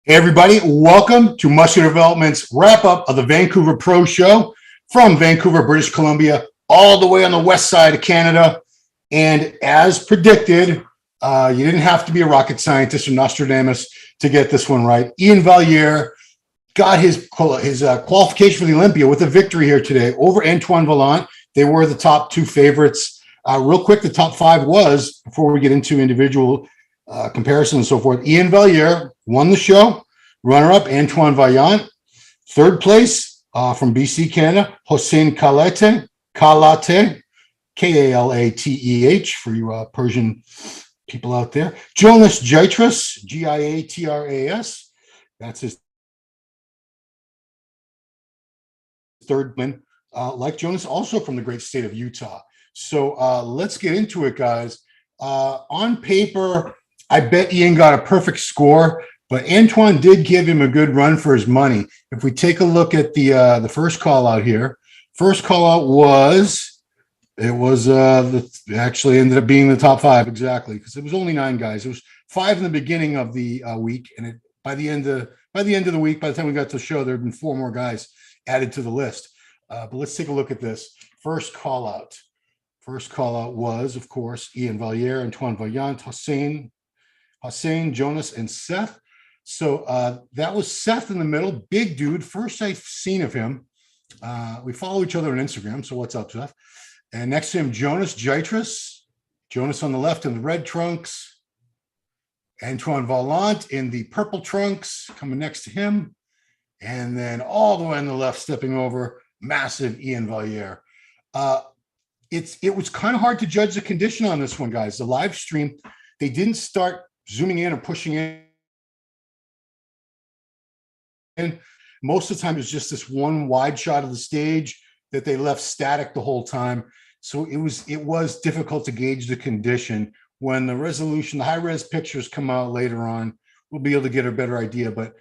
Hey everybody, welcome to Muscular Development's wrap-up of the Vancouver Pro Show from Vancouver, British Columbia, all the way on the west side of Canada. And as predicted, you didn't have to be a rocket scientist or Nostradamus to get this one right. Ian Valliere got his qualification for the Olympia with a victory here today over Antoine Vaillant. They were the top two favorites. Real quick, the top five was, before we get into individual comparison and so forth, Ian Valliere won the show. Runner-up, Antoine Vaillant. Third place from BC, Canada, Hossein Kalate, K-A-L-A-T-E-H, for you Persian people out there. Jonas Gytras, G-I-A-T-R-A-S. That's his third win. Like Jonas, also from the great state of Utah. So let's get into it, guys. On paper, I bet Ian got a perfect score, but Antoine did give him a good run for his money. If we take a look at the first call out here, first call out actually ended up being the top five, exactly, because it was only 9 guys. It was 5 in the beginning of the week, and by the end of the week, by the time we got to the show, there had been 4 more guys added to the list. But let's take a look at this first call out. First call out was, of course, Ian Valliere, Antoine Vaillant, Hossein, Jonas, and Seth. So that was Seth in the middle, big dude. First I've seen of him. We follow each other on Instagram, so what's up, Seth? And next to him, Jonas Gytras. Jonas on the left in the red trunks. Antoine Vaillant in the purple trunks, coming next to him. And then all the way on the left, stepping over, massive Ian Valliere. It was kind of hard to judge the condition on this one, guys. The live stream, they didn't start zooming in or pushing in. And most of the time, it was just this one wide shot of the stage that they left static the whole time. So it was difficult to gauge the condition. When the resolution, the high-res pictures come out later on, we'll be able to get a better idea. But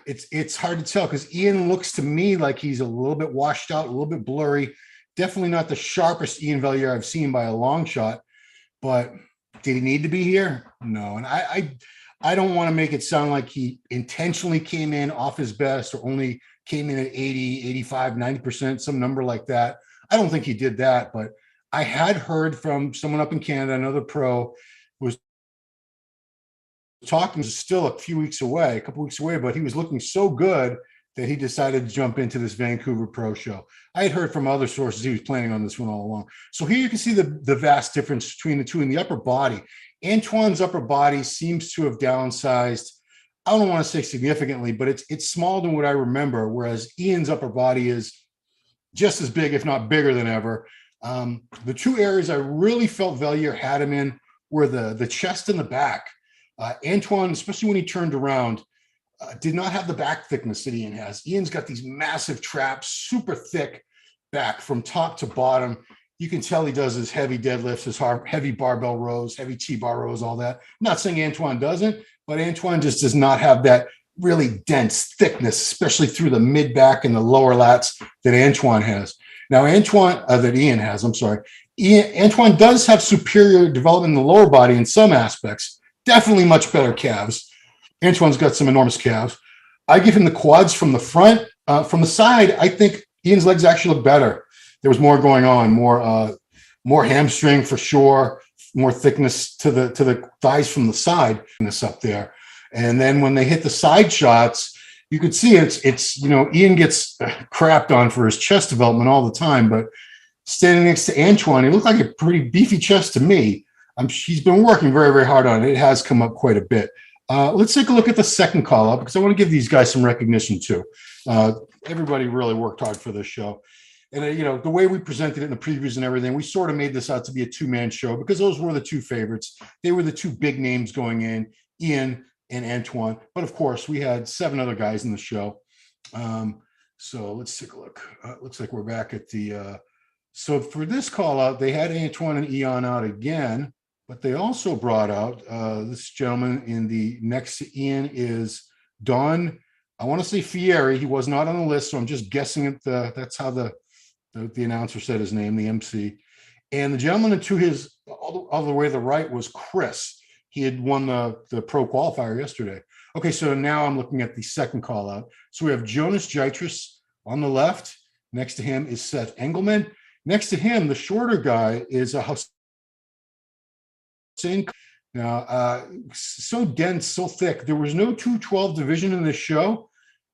it's hard to tell because Ian looks to me like he's a little bit washed out, a little bit blurry. Definitely not the sharpest Ian Valliere I've seen by a long shot. But did he need to be here? No. And I don't want to make it sound like he intentionally came in off his best or only came in at 80, 85, 90%, some number like that. I don't think he did that, but I had heard from someone up in Canada, another pro, who was talking, still a couple weeks away, but he was looking so good that he decided to jump into this Vancouver Pro Show. I had heard from other sources he was planning on this one all along. So here you can see the vast difference between the two in the upper body. Antoine's upper body seems to have downsized. I don't want to say significantly, but it's smaller than what I remember, whereas Ian's upper body is just as big, if not bigger than ever. The two areas I really felt Valliere had him in were the chest and the back. Antoine, especially when he turned around, did not have the back thickness that Ian has. Ian's got these massive traps, super thick back from top to bottom. You can tell he does his heavy deadlifts, his heavy barbell rows, heavy T-bar rows, all that. I'm not saying Antoine doesn't, but Antoine just does not have that really dense thickness, especially through the mid-back and the lower lats that Antoine has. Now, that Ian has, I'm sorry. Antoine does have superior development in the lower body in some aspects, definitely much better calves. Antoine's got some enormous calves. I give him the quads from the front. From the side, I think Ian's legs actually look better. There was more going on, more hamstring for sure, more thickness to the thighs from the side, this up there. And then when they hit the side shots, you could see it's Ian gets crapped on for his chest development all the time, but standing next to Antoine, he looked like a pretty beefy chest to me. He's been working very, very hard on it. It has come up quite a bit. Let's take a look at the second call up because I want to give these guys some recognition too. Everybody really worked hard for this show. And, the way we presented it in the previews and everything, we sort of made this out to be a 2-man show because those were the 2 favorites. They were the 2 big names going in, Ian and Antoine. But, of course, we had 7 other guys in the show. So let's take a look. Looks like we're back at the so for this call out, they had Antoine and Ian out again. But they also brought out this gentleman in the next to Ian is Don. I want to say Fieri. He was not on the list, so I'm just guessing at that's how the announcer said his name, the MC. And the gentleman to his all the way to the right was Chris. He had won the pro qualifier yesterday. Okay, so now I'm looking at the second call out. So we have Jonas Gytras on the left. Next to him is Seth Engelman. Next to him, the shorter guy is a Hussein. Now, so dense, so thick. There was no 212 division in this show.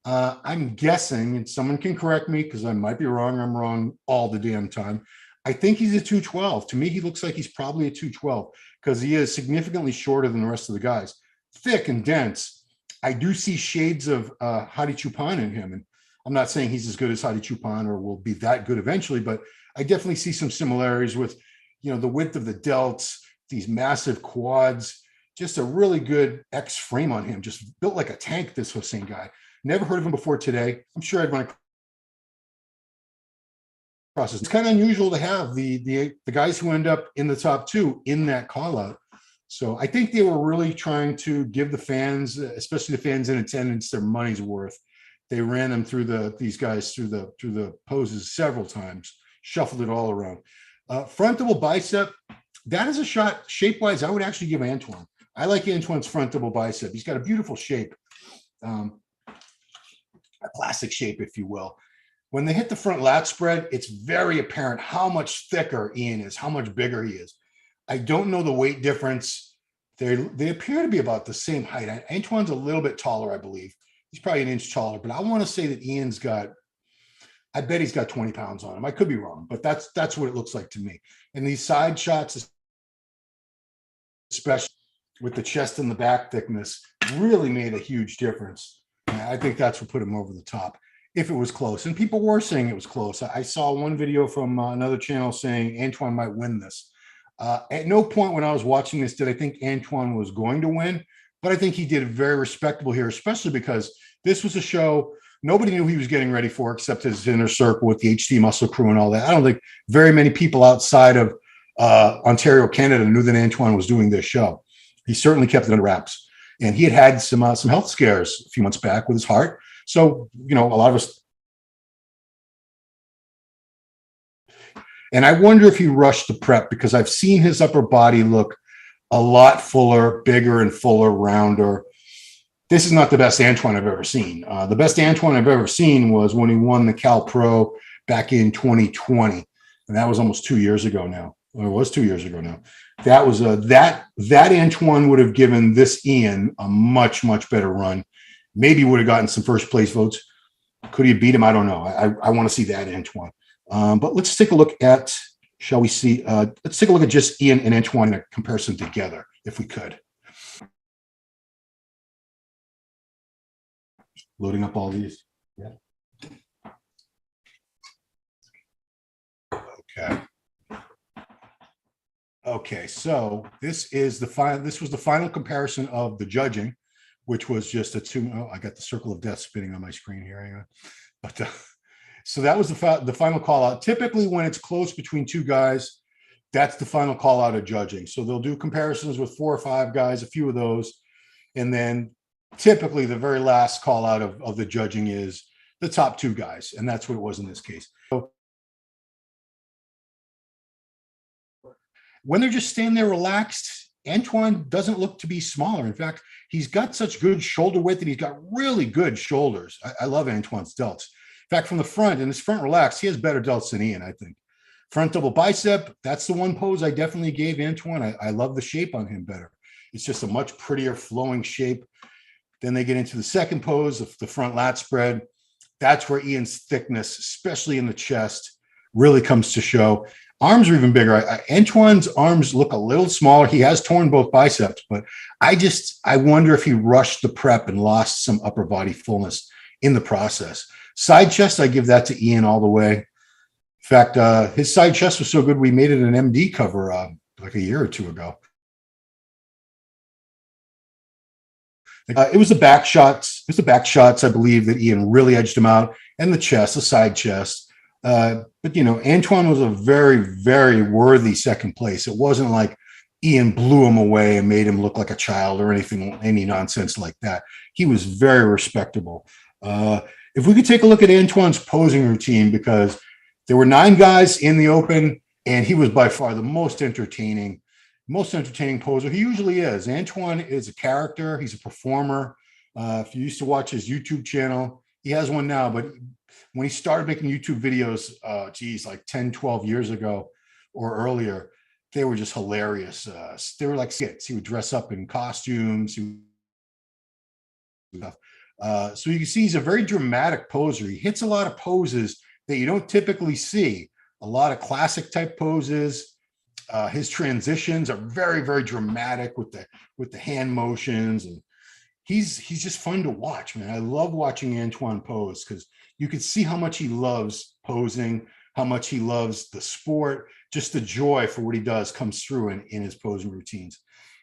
I'm guessing, and someone can correct me because I might be wrong. I'm wrong all the damn time. I think he's a 212. To me, he looks like he's probably a 212 because he is significantly shorter than the rest of the guys. Thick and dense. I do see shades of Hadi Choopan in him. And I'm not saying he's as good as Hadi Choopan or will be that good eventually, but I definitely see some similarities with, the width of the delts, these massive quads, just a really good X frame on him, just built like a tank, this Hussein guy. Never heard of him before today. I'm sure I'd run across this. It's kind of unusual to have the guys who end up in the top two in that call out. So I think they were really trying to give the fans, especially the fans in attendance, their money's worth. They ran them through these guys through the poses several times, shuffled it all around. Front double bicep, that is a shot shape-wise I would actually give Antoine. I like Antoine's front double bicep. He's got a beautiful shape, a classic shape, if you will. When they hit the front lat spread, it's very apparent how much thicker Ian is, how much bigger he is. I don't know the weight difference. They appear to be about the same height. Antoine's a little bit taller, I believe. He's probably an inch taller, but I want to say that Ian's I bet he's got 20 pounds on him. I could be wrong, but that's what it looks like to me. And these side shots, especially with the chest and the back thickness, really made a huge difference. And I think that's what put him over the top if it was close. And people were saying it was close. I saw one video from another channel saying Antoine might win this. At no point when I was watching this did I think Antoine was going to win, but I think he did very respectable here, especially because this was a show nobody knew he was getting ready for except his inner circle with the HD Muscle crew and all that. I don't think very many people outside of Ontario, Canada knew that Antoine was doing this show. He certainly kept it under wraps. And he had some health scares a few months back with his heart. So, a lot of us. And I wonder if he rushed the prep because I've seen his upper body look a lot fuller, bigger and fuller, rounder. This is not the best Antoine I've ever seen. The best Antoine I've ever seen was when he won the Cal Pro back in 2020. And that was almost 2 years ago now. Or it was 2 years ago now. That was that Antoine would have given this Ian a much, much better run. Maybe would have gotten some first place votes. Could he have beat him? I don't know. I want to see that Antoine. But let's take a look at, shall we see? Let's take a look at just Ian and Antoine in a comparison together, if we could. Loading up all these. Yeah. Okay. Okay, so this was the final comparison of the judging, which was just I got the circle of death spinning on my screen here. Anyway. But so that was the final call out. Typically, when it's close between two guys, that's the final call out of judging. So they'll do comparisons with 4 or 5 guys, a few of those, and then typically the very last call out of the judging is the top 2 guys, and that's what it was in this case. So when they're just standing there relaxed, Antoine doesn't look to be smaller. In fact, he's got such good shoulder width and he's got really good shoulders. I love Antoine's delts. In fact, from the front, and his front relaxed, he has better delts than Ian, I think. Front double bicep, that's the one pose I definitely gave Antoine. I love the shape on him better. It's just a much prettier flowing shape. Then they get into the second pose of the front lat spread. That's where Ian's thickness, especially in the chest, really comes to show. Arms are even bigger. Antoine's arms look a little smaller. He has torn both biceps, but I wonder if he rushed the prep and lost some upper body fullness in the process. Side chest, I give that to Ian all the way. In fact, his side chest was so good, we made it an MD cover like a year or 2 ago. It was the back shots. It was the back shots, I believe, that Ian really edged him out, and the chest, the side chest. But Antoine was a very, very worthy second place. It wasn't like Ian blew him away and made him look like a child or any nonsense like that. He was very respectable. If we could take a look at Antoine's posing routine, because there were 9 guys in the open, and he was by far the most entertaining poser. He usually is. Antoine is a character. He's a performer. If you used to watch his YouTube channel, he has one now, but when he started making YouTube videos, like 10, 12 years ago or earlier, they were just hilarious. They were like skits. He would dress up in costumes. So you can see he's a very dramatic poser. He hits a lot of poses that you don't typically see. A lot of classic type poses. His transitions are very, very dramatic with the hand motions, and he's just fun to watch, man. I love watching Antoine pose because you can see how much he loves posing, how much he loves the sport. Just the joy for what he does comes through in his posing routines.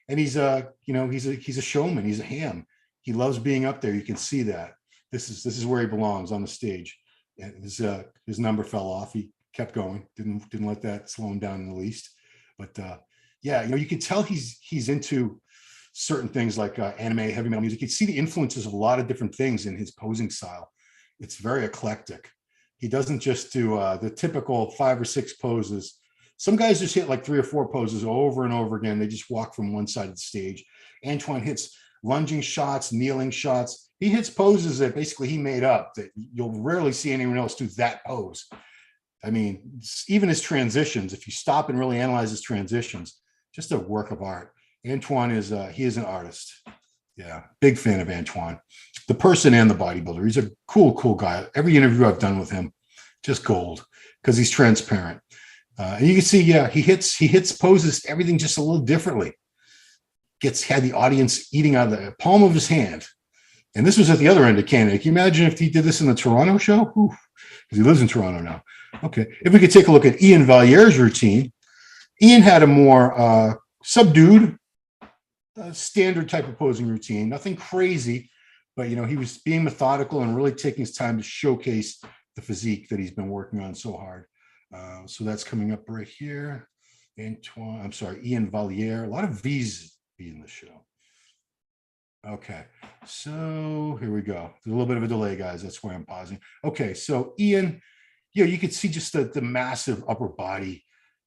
And he's he's a showman. He's a ham. He loves being up there. You can see that. This is where he belongs, on the stage. And his number fell off. He kept going. Didn't let that slow him down in the least. But yeah, you can tell he's into certain things like anime, heavy metal music. You can see the influences of a lot of different things in his posing style. It's very eclectic. He doesn't just do the typical 5 or 6 poses. Some guys just hit like 3 or 4 poses over and over again. They just walk from one side of the stage. Antoine hits lunging shots, kneeling shots. He hits poses that basically he made up that you'll rarely see anyone else do that pose. I mean, even his transitions, if you stop and really analyze his transitions, just a work of art. Antoine he is an artist. Yeah, big fan of Antoine, the person and the bodybuilder. He's a cool guy. Every interview I've done with him, just gold, because he's transparent. And you can see, yeah, he hits poses, everything just a little differently. Had the audience eating out of the palm of his hand. And this was at the other end of Canada. Can you imagine if he did this in the Toronto show? Because he lives in Toronto now. Okay, if we could take a look at Ian Valliere's routine. Ian had a more subdued, standard type of posing routine. Nothing crazy, but he was being methodical and really taking his time to showcase the physique that he's been working on so hard. So that's coming up right here. Ian Valliere. A lot of V's in the show. Okay, so here we go. There's a little bit of a delay, guys. That's why I'm pausing. Okay, so Ian, you could see just the massive upper body,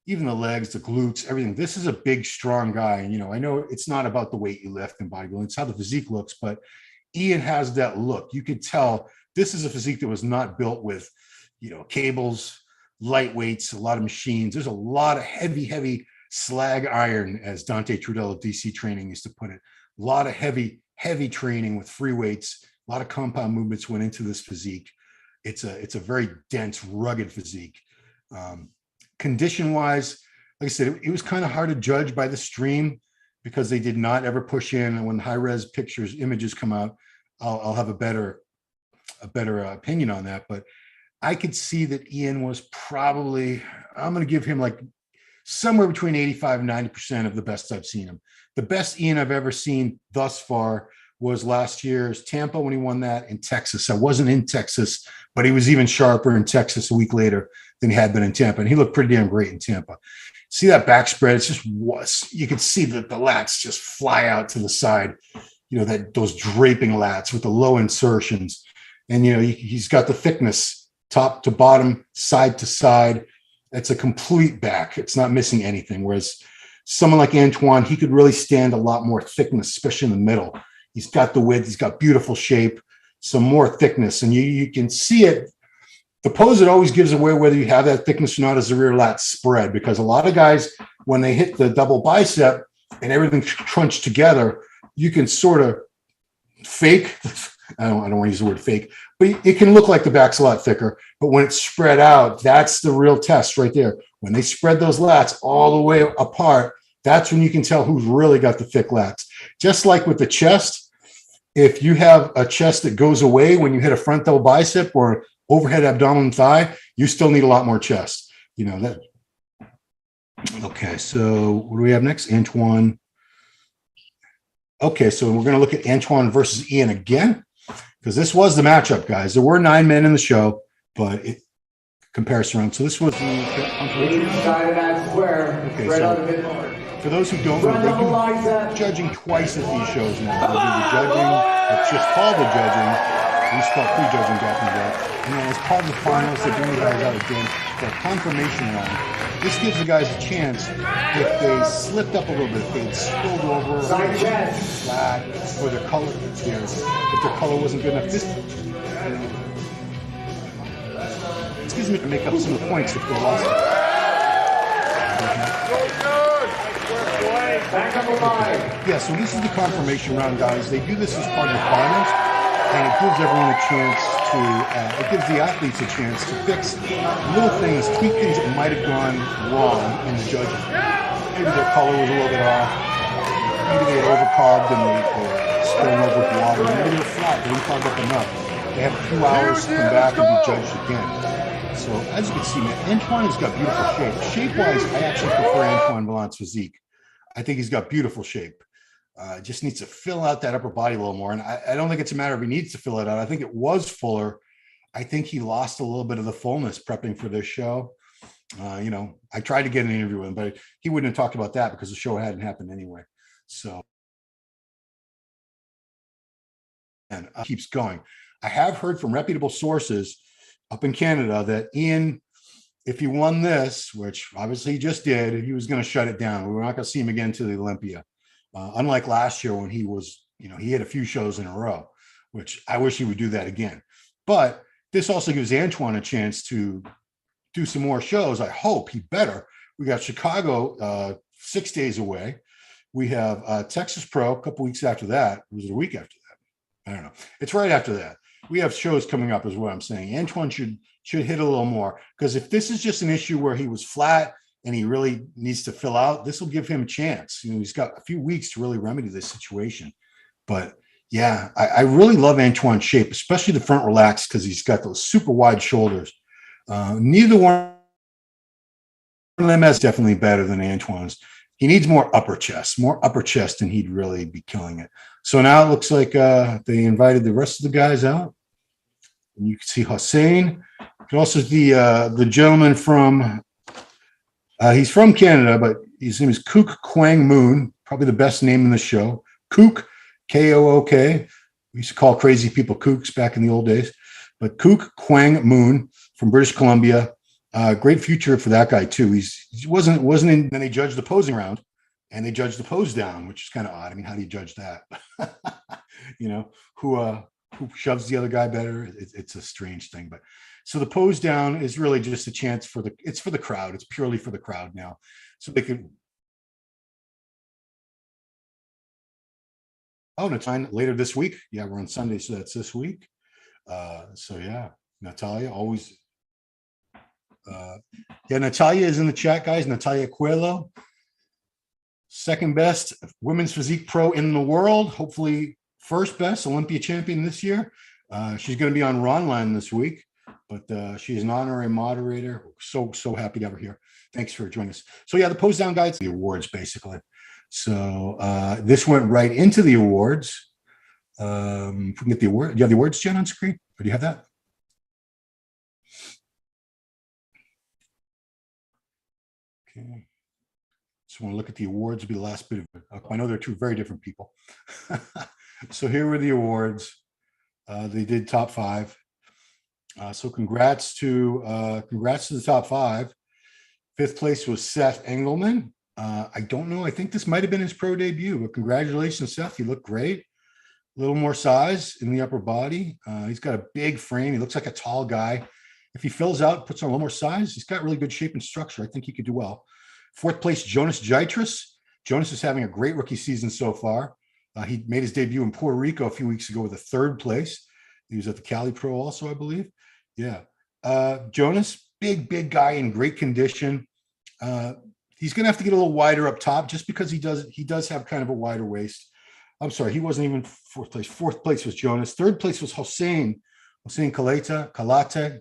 even the legs, the glutes, everything. This is a big, strong guy. And, I know it's not about the weight you lift in bodybuilding. It's how the physique looks, but Ian has that look. You could tell this is a physique that was not built with, cables, light weights, a lot of machines. There's a lot of heavy slag iron, as Dante Trudel of DC Training used to put it. A lot of heavy training with free weights. A lot of compound movements went into this physique. It's a very dense, rugged physique. Condition-wise, like I said, it was kind of hard to judge by the stream because they did not ever push in. And when high-res images come out, I'll have a better opinion on that. But I could see that Ian was probably, I'm going to give him like somewhere between 85 and 90% of the best I've seen him. The best Ian I've ever seen thus far was last year's Tampa when he won that, in Texas. I wasn't in Texas, but he was even sharper in Texas a week later than he had been in Tampa. And he looked pretty damn great in Tampa. See that back spread? It's just, you can see that the lats just fly out to the side, those draping lats with the low insertions. And, he's got the thickness, top to bottom, side to side. It's a complete back. It's not missing anything. Whereas someone like Antoine, he could really stand a lot more thickness, especially in the middle. He's got the width. He's got beautiful shape, some more thickness. And you can see it. The pose, it always gives away whether you have that thickness or not as the rear lats spread, because a lot of guys, when they hit the double bicep and everything's crunched together, you can sort of fake. I don't want to use the word fake, but it can look like the back's a lot thicker. But when it's spread out, that's the real test right there. When they spread those lats all the way apart, that's when you can tell who's really got the thick lats. Just like with the chest, if you have a chest that goes away when you hit a front double bicep or overhead abdomen thigh, you still need a lot more chest. That. Okay, so what do we have next? Antoine. Okay, so we're going to look at Antoine versus Ian again, because this was the matchup, guys. There were 9 men in the show, but comparison round. So this was the okay, so for those who don't know, they do judging twice at these shows now. They do the judging, it's just called the judging, We used to call prejudging back in the day. And then as part of the finals, they bring the guys out again for a confirmation round. This gives the guys a chance if they slipped up a little bit, if they had spilled over, flat, or their color, if their color wasn't good enough. This gives me to make up some of the points if they lost it. Yeah, so this is the confirmation round, guys. They do this as part of the finals, and it gives everyone a chance to, it gives the athletes a chance to fix little things, tweak things that might have gone wrong in the judging. Maybe their color was a little bit off. Maybe they had overcarbed and they spilled over with water. Maybe they were flat, they didn't carb up enough. They have a few hours to come back and be judged again. So as you can see, man, Antoine has got beautiful shape. Shape-wise, I actually prefer Antoine Vaillant's physique. I think he's got beautiful shape. Just needs to fill out that upper body a little more. And I don't think it's a matter of he needs to fill it out. I think it was fuller. I think he lost a little bit of the fullness prepping for this show. You know, I tried to get an interview with him, but he wouldn't have talked about that because the show hadn't happened anyway. So, and keeps going. I have heard from reputable sources up in Canada that Ian, if he won this, which obviously he just did, he was going to shut it down. We were not going to see him again to the Olympia. Unlike last year when he was, you know, he had a few shows in a row, which I wish he would do that again. But this also gives Antoine a chance to do some more shows. I hope he better. We got Chicago 6 days away. We have Texas Pro a couple weeks after that. Was it a week after that? I don't know. It's right after that. We have shows coming up is what I'm saying. Antoine should hit a little more, because if this is just an issue where he was flat and he really needs to fill out, this will give him a chance. You know, he's got a few weeks to really remedy this situation. But yeah, I really love Antoine's shape, especially the front relaxed, because he's got those super wide shoulders. Neither one of them is definitely better than Antoine's. He needs more upper chest, and he'd really be killing it. So now it looks like they invited the rest of the guys out. And you can see Hossein. You can also see the gentleman from, he's from Canada, but his name is Kook Kwang Moon, probably the best name in the show. Kook, K-O-O-K. We used to call crazy people kooks back in the old days. But Kook Kwang Moon from British Columbia. Great future for that guy too. He wasn't in. Then they judged the posing round, and they judged the pose down, which is kind of odd. I mean, how do you judge that? You know, who shoves the other guy better? It's a strange thing. But so the pose down is really just a chance for it's for the crowd. It's purely for the crowd now, so they could. Oh, no, time later this week. Yeah, we're on Sunday, so that's this week. So yeah, Natalia always. Yeah, Natalia is in the chat, guys. Natalia Coelho, second best women's physique pro in the world. Hopefully, first best Olympia champion this year. She's going to be on Ronline this week, but she is an honorary moderator. So happy to have her here. Thanks for joining us. So yeah, the pose down guides, the awards basically. So this went right into the awards. If we can get the award, do you have the awards, Jen, on screen? Or do you have that? Okay. Just want to look at the awards. Will be the last bit of it. I know they're two very different people. So here were the awards. They did top five. So congrats to the top five. Fifth place was Seth Engelman. I don't know. I think this might have been his pro debut, but congratulations, Seth. You look great. A little more size in the upper body. He's got a big frame. He looks like a tall guy. If he fills out, puts on a little more size, he's got really good shape and structure. I think he could do well. Fourth place, Jonas Gytras. Jonas is having a great rookie season so far. He made his debut in Puerto Rico a few weeks ago with a third place. He was at the Cali Pro also, I believe. Yeah. Jonas, big guy in great condition. He's going to have to get a little wider up top just because he does have kind of a wider waist. I'm sorry, he wasn't even fourth place. Fourth place was Jonas. Third place was Hossein Kalate.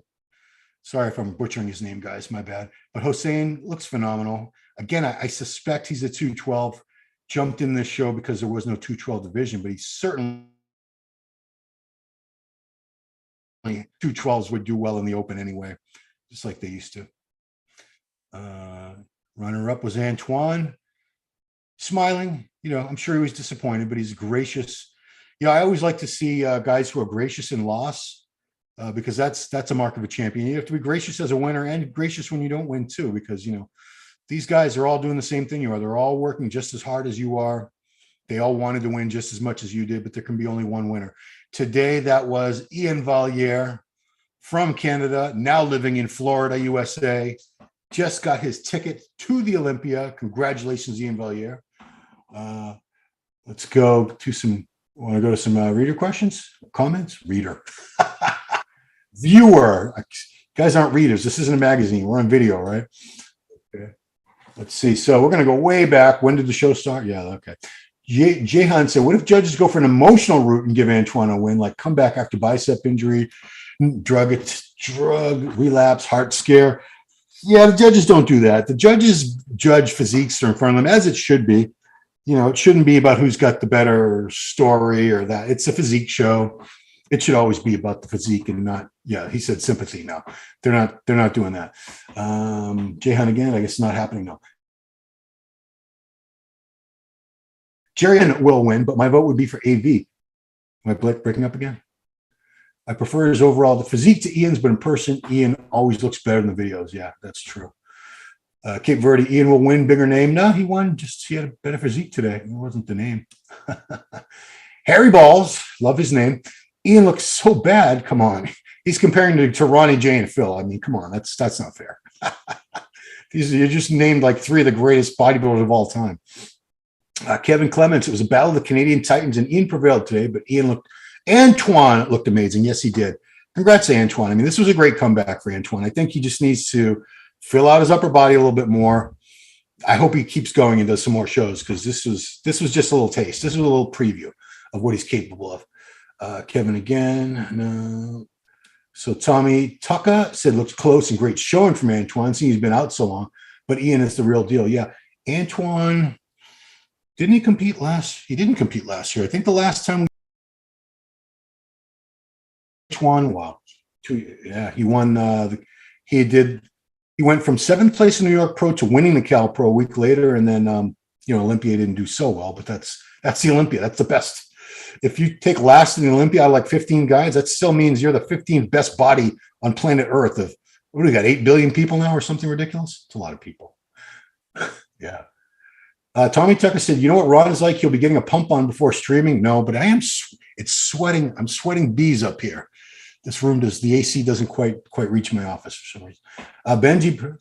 Sorry if I'm butchering his name, guys. My bad. But Hossein looks phenomenal. Again, I suspect he's a 212. Jumped in this show because there was no 212 division, but he certainly 212s would do well in the open anyway, just like they used to. Runner-up was Antoine. Smiling. You know, I'm sure he was disappointed, but he's gracious. Yeah, I always like to see guys who are gracious in loss, because that's a mark of a champion. You have to be gracious as a winner and gracious when you don't win too, because these guys are all doing the same thing you are. They're all working just as hard as you are. They all wanted to win just as much as you did, but there can be only one winner. Today, that was Ian Valliere from Canada, now living in Florida, USA. Just got his ticket to the Olympia. Congratulations, Ian Valliere. Let's go to some. Want to go to some reader questions, comments? Reader, viewer. You guys aren't readers. This isn't a magazine. We're on video, right? Okay. Let's see. So we're going to go way back. When did the show start? Yeah. Okay. Jehan said, "What if judges go for an emotional route and give Antoine a win, like come back after bicep injury, drug relapse, heart scare?" Yeah, the judges don't do that. The judges judge physiques are in front of them, as it should be. It shouldn't be about who's got the better story or that. It's a physique show. It should always be about the physique and not, yeah, he said sympathy. No, they're not doing that. Jehan again, I guess it's not happening now. Jerry will win, but my vote would be for AV. Am I breaking up again? I prefer his overall the physique to Ian's, but in person, Ian always looks better in the videos. Yeah, that's true. Cape Verde, Ian will win, bigger name. No, he won. Just he had a better physique today. It wasn't the name. Harry Balls, love his name. Ian looks so bad. Come on, he's comparing to Ronnie J and Phil. I mean, come on, that's not fair. You just named like three of the greatest bodybuilders of all time. Kevin Clements, it was a battle of the Canadian Titans, and Ian prevailed today, but Antoine looked amazing. Yes, he did. Congrats to Antoine. I mean, this was a great comeback for Antoine. I think he just needs to fill out his upper body a little bit more. I hope he keeps going and does some more shows, because this was just a little taste. This was a little preview of what he's capable of. Kevin again. No. So Tommy Tucker said, looks close and great showing from Antoine, seeing he's been out so long, but Ian is the real deal. Yeah. Antoine, didn't he compete last? He didn't compete last year. I think the last time Antoine, wow. Yeah, he won. He went from 7th place in New York Pro to winning the Cal Pro a week later, and then Olympia didn't do so well, but that's the Olympia. That's the best. If you take last in the Olympia out of like 15 guys, that still means you're the 15th best body on planet Earth. Of what do we got? 8 billion people now, or something ridiculous? It's a lot of people. Yeah. Tommy Tucker said, "You know what Ron is like? He'll be getting a pump on before streaming." No, but I am. It's sweating. I'm sweating bees up here. This room the AC doesn't quite reach my office for some reason. Benji.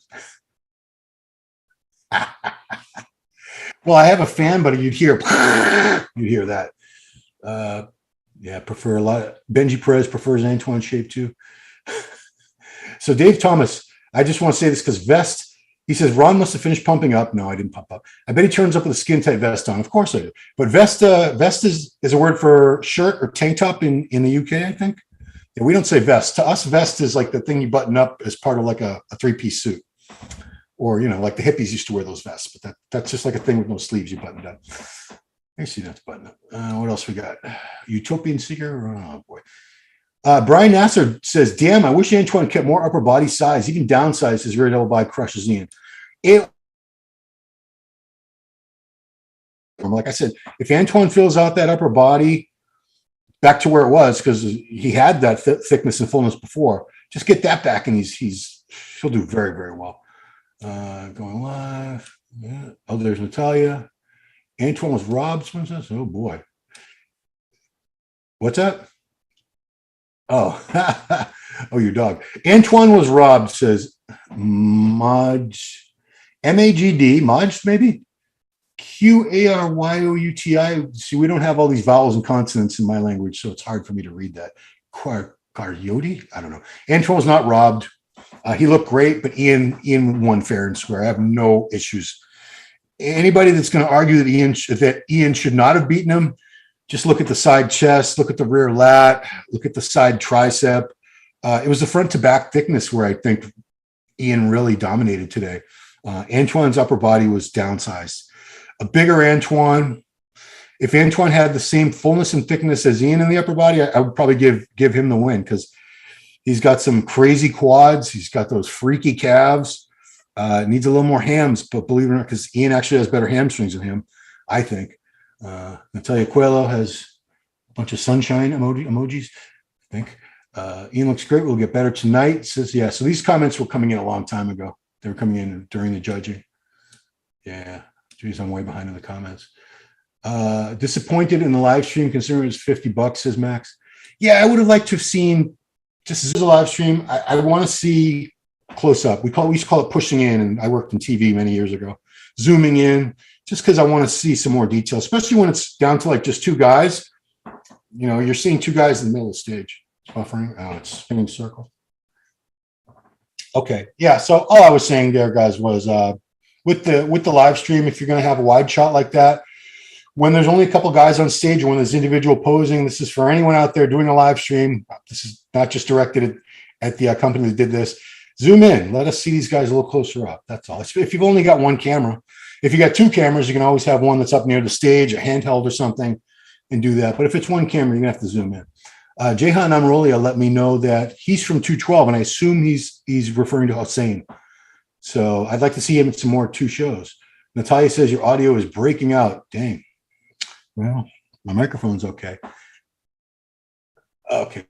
Well, I have a fan, but you'd hear that. Yeah, prefer a lot. Benji Perez prefers Antoine's shape too. So Dave Thomas, I just want to say this because Vest, he says, Ron must have finished pumping up. No, I didn't pump up. I bet he turns up with a skin tight vest on. Of course I do. But vest is a word for shirt or tank top in the UK, I think. Yeah, we don't say vest. To us, vest is like the thing you button up as part of like a 3-piece suit. Or, like the hippies used to wear those vests, but that's just like a thing with no sleeves you buttoned up. I see that's button up. What else we got? Utopian Seeker? Oh, boy. Brian Nasser says, damn, I wish Antoine kept more upper body size. Even downsize his rear double bicep crushes Ian. Like I said, if Antoine fills out that upper body back to where it was, because he had that thickness and fullness before, just get that back and he'll do very, very well. Going live. Yeah. Oh, there's Natalia. Antoine was robbed. Oh boy. What's that? Oh, oh, your dog. Antoine was robbed, says Maj. MAGD, Maj, maybe? QARYOUTI. See, we don't have all these vowels and consonants in my language, so it's hard for me to read that. Coyote? I don't know. Antoine was not robbed. He looked great, but Ian won fair and square. I have no issues. Anybody that's going to argue that Ian should not have beaten him, just look at the side chest, look at the rear lat, look at the side tricep. It was the front to back thickness where I think Ian really dominated today. Antoine's upper body was downsized. A bigger Antoine. If Antoine had the same fullness and thickness as Ian in the upper body, I would probably give him the win, because he's got some crazy quads. He's got those freaky calves. Needs a little more hams, but believe it or not, because Ian actually has better hamstrings than him, I think. Natalia Coelho has bunch of sunshine emojis, I think. Ian looks great. We'll get better tonight. Says, yeah. So these comments were coming in a long time ago. They were coming in during the judging. Yeah. Geez, I'm way behind in the comments. Disappointed in the live stream considering it's $50, says Max. Yeah, I would have liked to have seen, just as a live stream, I want to see close up. We used to call it pushing in, and I worked in TV many years ago. Zooming in, just because I want to see some more detail, especially when it's down to like just two guys. You know, you're seeing two guys in the middle of the stage. Buffering. Oh, it's spinning circle. Okay. Yeah. So all I was saying there, guys, was with the live stream, if you're going to have a wide shot like that, when there's only a couple guys on stage or when there's individual posing, this is for anyone out there doing a live stream. This is not just directed at the company that did this. Zoom in. Let us see these guys a little closer up. That's all. If you've only got one camera, if you got two cameras, you can always have one that's up near the stage, a handheld or something, and do that. But if it's one camera, you're going to have to zoom in. Jehan Amrolia let me know that he's from 212, and I assume he's referring to Hossein. So I'd like to see him at some more two shows. Natalia says your audio is breaking out. Dang. Well, my microphone's okay. Okay.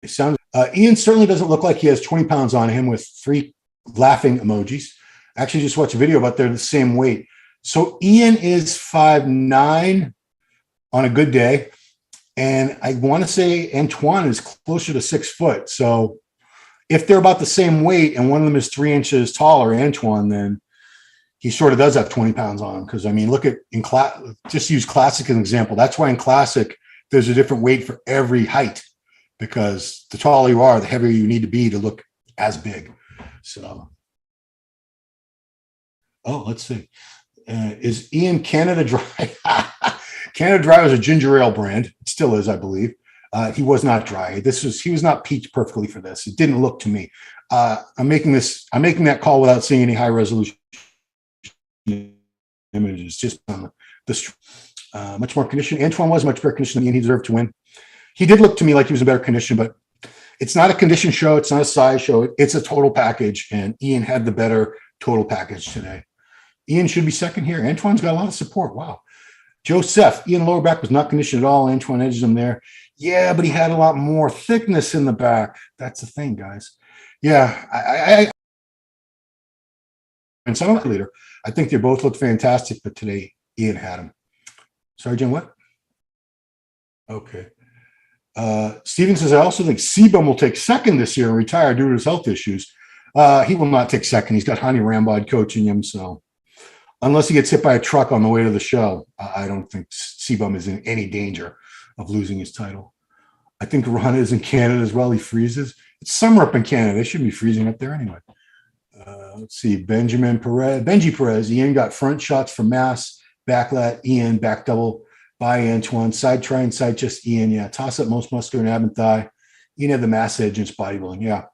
It sounds. Ian certainly doesn't look like he has 20 pounds on him with 3 laughing emojis. Actually, just watched a video about they're the same weight. So Ian is 5'9" on a good day. And I want to say Antoine is closer to 6 foot. So if they're about the same weight and one of them is 3 inches taller, Antoine, then he sort of does have 20 pounds on him. Because, I mean, look at in class, just use classic as an example. That's why in classic, there's a different weight for every height, because the taller you are, the heavier you need to be to look as big. So, oh, let's see. Is Ian Canada Dry? Canada Dry was a ginger ale brand. It still is, I believe. He was not dry. He was not peaked perfectly for this. It didn't look to me. I'm making that call without seeing any high resolution images, just on the much more conditioned. Antoine was much better conditioned than Ian. He deserved to win. He did look to me like he was in better condition, but it's not a condition show. It's not a size show. It's a total package, and Ian had the better total package today. Ian should be second here. Antoine's got a lot of support. Wow. Joseph, Ian lower back was not conditioned at all. Antoine edges him there. Yeah, but he had a lot more thickness in the back. That's the thing, guys. Yeah, and some of the leader. I think they both looked fantastic, but today Ian had him. Sorry, Jen, what? Okay. Steven says, I also think Sebum will take second this year and retire due to his health issues. He will not take second. He's got Hani Rambod coaching him, so unless he gets hit by a truck on the way to the show, I don't think Sebum is in any danger of losing his title. I think Ron is in Canada as well. He freezes. It's summer up in Canada. They shouldn't be freezing up there anyway. Let's see. Benji Perez. Ian got front shots from Mass. Backlat. Ian. Back double by Antoine. Side try and side just Ian. Yeah. Toss up most muscular and ab and thigh. Ian had the mass edge in his bodybuilding. Yeah.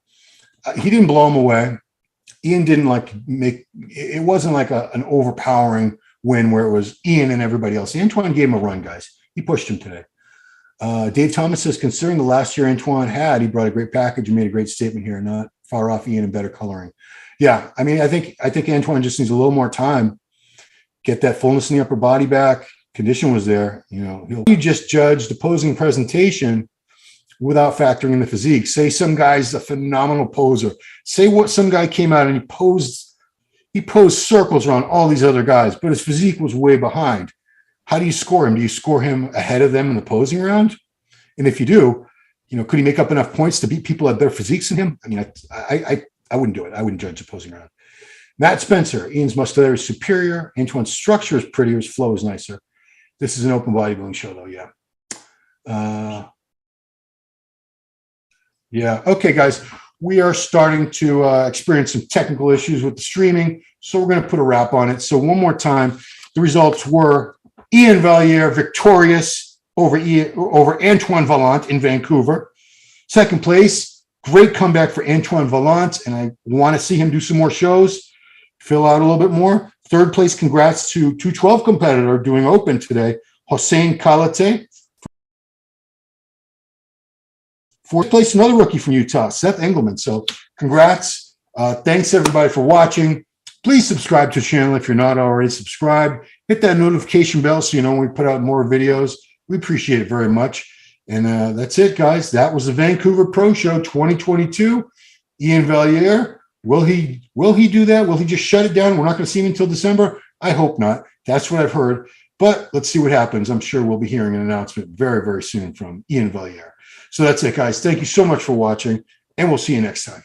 He didn't blow him away. Ian didn't it wasn't like an overpowering win where it was Ian and everybody else. Antoine gave him a run, guys. He pushed him today. Dave Thomas says, considering the last year Antoine had, he brought a great package and made a great statement here, not far off Ian and better coloring. Yeah, I mean, I think Antoine just needs a little more time, get that fullness in the upper body back. Condition was there. You know, you just judged opposing presentation without factoring in the physique. Say some guy's a phenomenal poser. Say what some guy came out and he posed circles around all these other guys, but his physique was way behind. How do you score him? Do you score him ahead of them in the posing round? And if you do, you know, could he make up enough points to beat people that have better physiques than him? I mean, I wouldn't do it. I wouldn't judge the posing round. Matt Spencer, Ian's muscularity is superior. Antoine's structure is prettier. His flow is nicer. This is an open bodybuilding show, though. Yeah. Yeah. Okay, guys. We are starting to experience some technical issues with the streaming, so we're going to put a wrap on it. So one more time, the results were Ian Valliere victorious over Antoine Vaillant in Vancouver. Second place, great comeback for Antoine Vaillant, and I want to see him do some more shows, fill out a little bit more. Third place, congrats to 212 competitor doing open today, Hossein Kalate. Fourth place, another rookie from Utah, Seth Engelman. So congrats. Thanks, everybody, for watching. Please subscribe to the channel if you're not already subscribed. Hit that notification bell so you know when we put out more videos. We appreciate it very much. And that's it, guys. That was the Vancouver Pro Show 2022. Ian Valliere, will he do that? Will he just shut it down? We're not going to see him until December? I hope not. That's what I've heard. But let's see what happens. I'm sure we'll be hearing an announcement very, very soon from Ian Valliere. So that's it, guys. Thank you so much for watching, and we'll see you next time.